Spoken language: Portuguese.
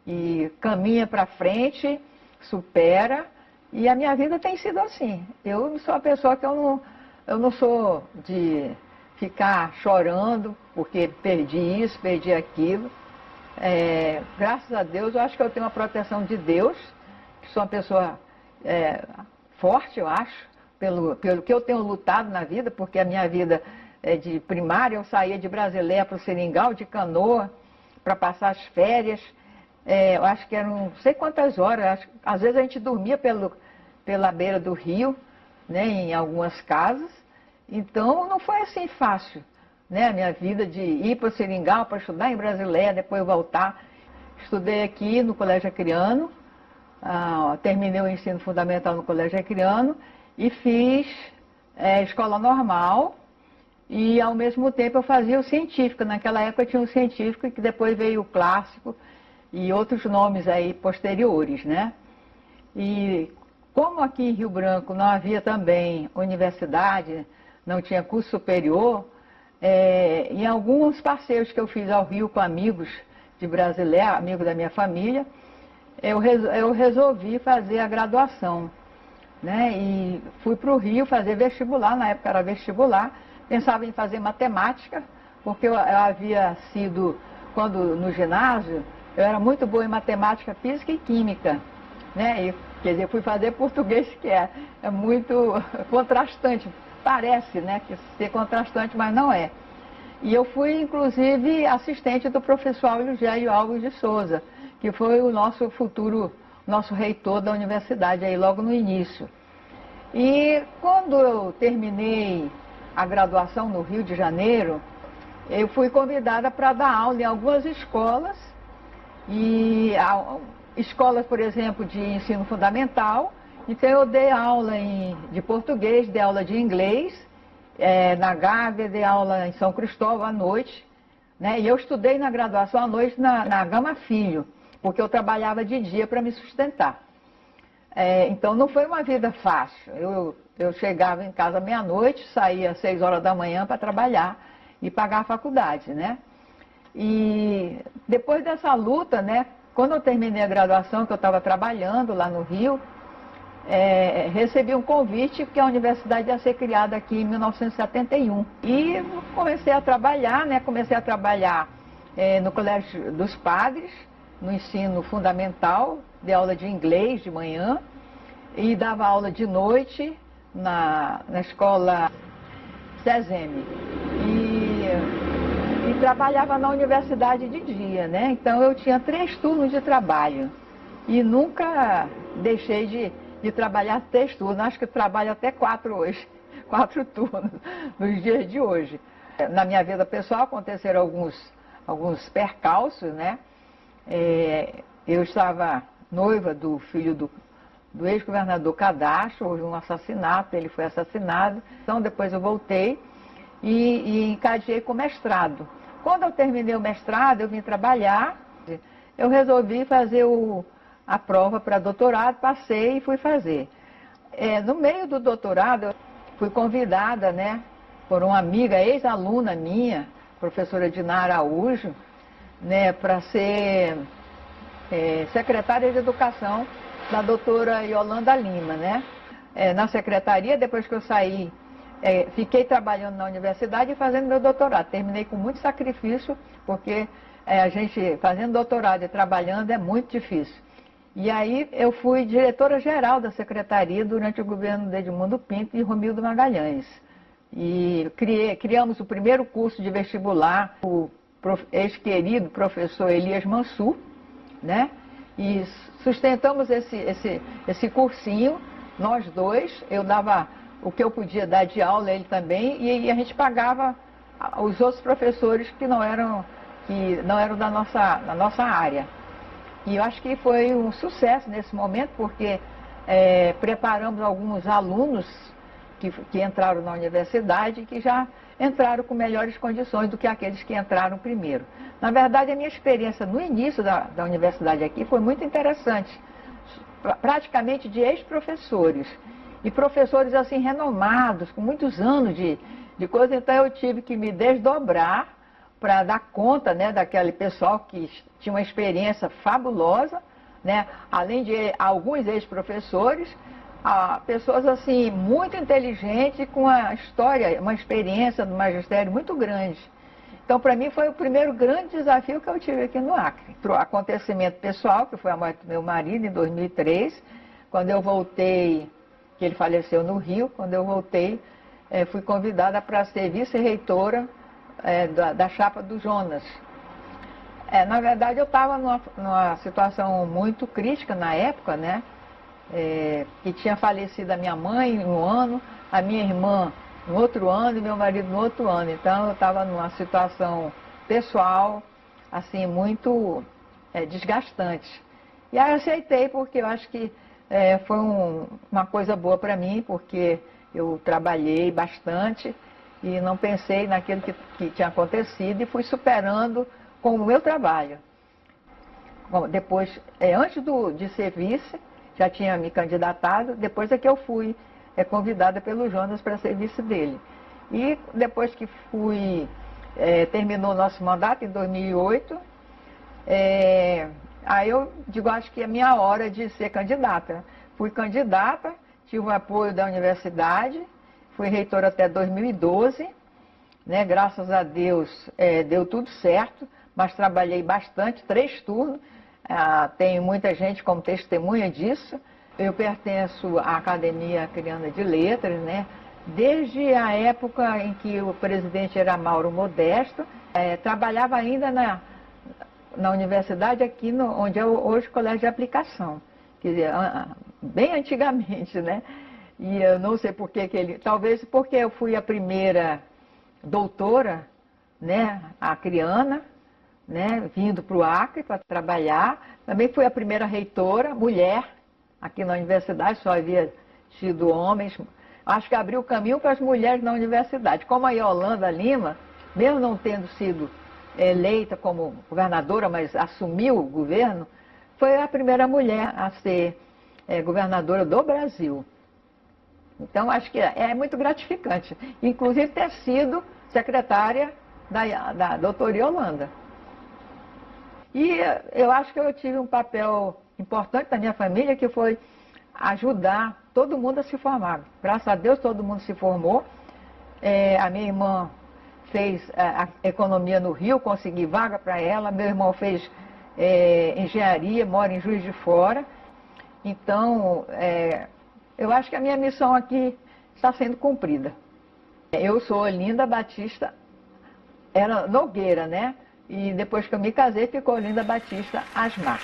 e caminha para frente, supera, e a minha vida tem sido assim. Eu sou uma pessoa que eu não sou de ficar chorando porque perdi isso, perdi aquilo. Graças a Deus, eu acho que eu tenho uma proteção de Deus, que sou uma pessoa forte, eu acho, pelo que eu tenho lutado na vida, porque a minha vida de primária, eu saía de Brasileia para o Seringal, de canoa, para passar as férias. Eu acho que eram não sei quantas horas, às vezes a gente dormia pela beira do rio, né, em algumas casas. Então não foi assim fácil, né, a minha vida de ir para o Seringal para estudar em Brasileia, depois voltar. Estudei aqui no Colégio Acreano, terminei o ensino fundamental no Colégio Acreano e fiz escola normal e ao mesmo tempo eu fazia o científico. Naquela época tinha o científico, que depois veio o clássico e outros nomes aí posteriores, né? E como aqui em Rio Branco não havia também universidade, não tinha curso superior, em alguns passeios que eu fiz ao Rio com amigos de Brasileia, amigos da minha família, eu resolvi fazer a graduação, né? E fui para o Rio fazer vestibular, na época era vestibular, pensava em fazer matemática, porque eu havia sido, quando no ginásio, eu era muito boa em matemática, física e química, né? E, quer dizer, fui fazer português, que é muito contrastante, parece, né, que ser contrastante, mas não é. E eu fui, inclusive, assistente do professor Aurélio Gélio Alves de Souza, que foi o nosso futuro, nosso reitor da universidade, aí logo no início. E quando eu terminei a graduação no Rio de Janeiro, eu fui convidada para dar aula em algumas escolas, e escolas, por exemplo, de ensino fundamental. Então eu dei aula de português, dei aula de inglês, na Gávea, dei aula em São Cristóvão à noite, né? E eu estudei na graduação à noite na Gama Filho, porque eu trabalhava de dia para me sustentar. Então não foi uma vida fácil. Eu chegava em casa meia-noite, saía às 6 horas da manhã para trabalhar e pagar a faculdade, né? E depois dessa luta, né, quando eu terminei a graduação, que eu estava trabalhando lá no Rio, recebi um convite que a universidade ia ser criada aqui em 1971. E comecei a trabalhar, né, no Colégio dos Padres, no ensino fundamental, dei aula de inglês de manhã e dava aula de noite na escola SESEMI. E trabalhava na universidade de dia, né? Então eu tinha 3 turnos de trabalho e nunca deixei de trabalhar 3 turnos. Acho que trabalho até 4 hoje, 4 turnos nos dias de hoje. Na minha vida pessoal aconteceram alguns percalços, né? Eu estava noiva do filho do ex-governador Cadastro, houve um assassinato, ele foi assassinado. Então depois eu voltei e encadeei com o mestrado. Quando eu terminei o mestrado, eu vim trabalhar, eu resolvi fazer a prova para doutorado, passei e fui fazer. No meio do doutorado, eu fui convidada, né, por uma amiga, ex-aluna minha, professora Dinara Araújo, né, para ser secretária de Educação da doutora Yolanda Lima, né? Na secretaria, depois que eu saí, fiquei trabalhando na universidade e fazendo meu doutorado. Terminei com muito sacrifício, porque a gente fazendo doutorado e trabalhando é muito difícil. E aí eu fui diretora-geral da secretaria durante o governo de Edmundo Pinto e Romildo Magalhães. E criamos o primeiro curso de vestibular, o ex-querido professor Elias Mansur, né? E sustentamos esse cursinho, nós dois. Eu dava o que eu podia dar de aula, ele também, e a gente pagava os outros professores que não eram da nossa área. E eu acho que foi um sucesso nesse momento, porque preparamos alguns alunos que entraram na universidade, que já entraram com melhores condições do que aqueles que entraram primeiro. Na verdade, a minha experiência no início da universidade aqui foi muito interessante, praticamente de ex-professores, e professores assim renomados, com muitos anos de coisa. Então eu tive que me desdobrar para dar conta, né, daquele pessoal que tinha uma experiência fabulosa, né, além de alguns ex-professores, pessoas assim muito inteligentes, com uma história, uma experiência do magistério muito grande. Então, para mim, foi o primeiro grande desafio que eu tive aqui no Acre. O acontecimento pessoal, que foi a morte do meu marido em 2003, quando eu voltei, que ele faleceu no Rio, quando eu voltei, fui convidada para ser vice-reitora da chapa do Jonas. Na verdade, eu estava numa situação muito crítica na época, né? Que tinha falecido a minha mãe em um ano, a minha irmã no outro ano e meu marido no outro ano. Então eu estava numa situação pessoal, assim, muito desgastante. E aí eu aceitei porque eu acho que foi uma coisa boa para mim, porque eu trabalhei bastante e não pensei naquilo que tinha acontecido e fui superando com o meu trabalho. Bom, depois, antes de ser vice, já tinha me candidatado, depois é que eu fui convidada pelo Jonas para ser vice dele. E depois que terminou o nosso mandato, em 2008, aí eu digo, acho que é minha hora de ser candidata. Fui candidata, tive o apoio da universidade, fui reitora até 2012, né? Graças a Deus deu tudo certo, mas trabalhei bastante, 3 turnos, tem muita gente como testemunha disso. Eu pertenço à Academia Acreana de Letras, né? Desde a época em que o presidente era Mauro Modesto, trabalhava ainda na universidade aqui, onde é hoje o Colégio de Aplicação, quer dizer, bem antigamente, né? E eu não sei por que talvez porque eu fui a primeira doutora, né, acreana, né, vindo para o Acre para trabalhar. Também fui a primeira reitora, mulher, aqui na universidade, só havia tido homens. Acho que abriu o caminho para as mulheres na universidade. Como a Yolanda Lima, mesmo não tendo sido eleita como governadora, mas assumiu o governo, foi a primeira mulher a ser governadora do Brasil. Então, acho que é muito gratificante. Inclusive, ter sido secretária da doutora Yolanda. E eu acho que eu tive um papel importante na minha família, que foi ajudar todo mundo a se formar. Graças a Deus, todo mundo se formou. A minha irmã fez a economia no Rio, consegui vaga para ela. Meu irmão fez engenharia, mora em Juiz de Fora. Então, eu acho que a minha missão aqui está sendo cumprida. Eu sou Olinda Batista, era Nogueira, né? E depois que eu me casei, ficou Olinda Batista Asmar.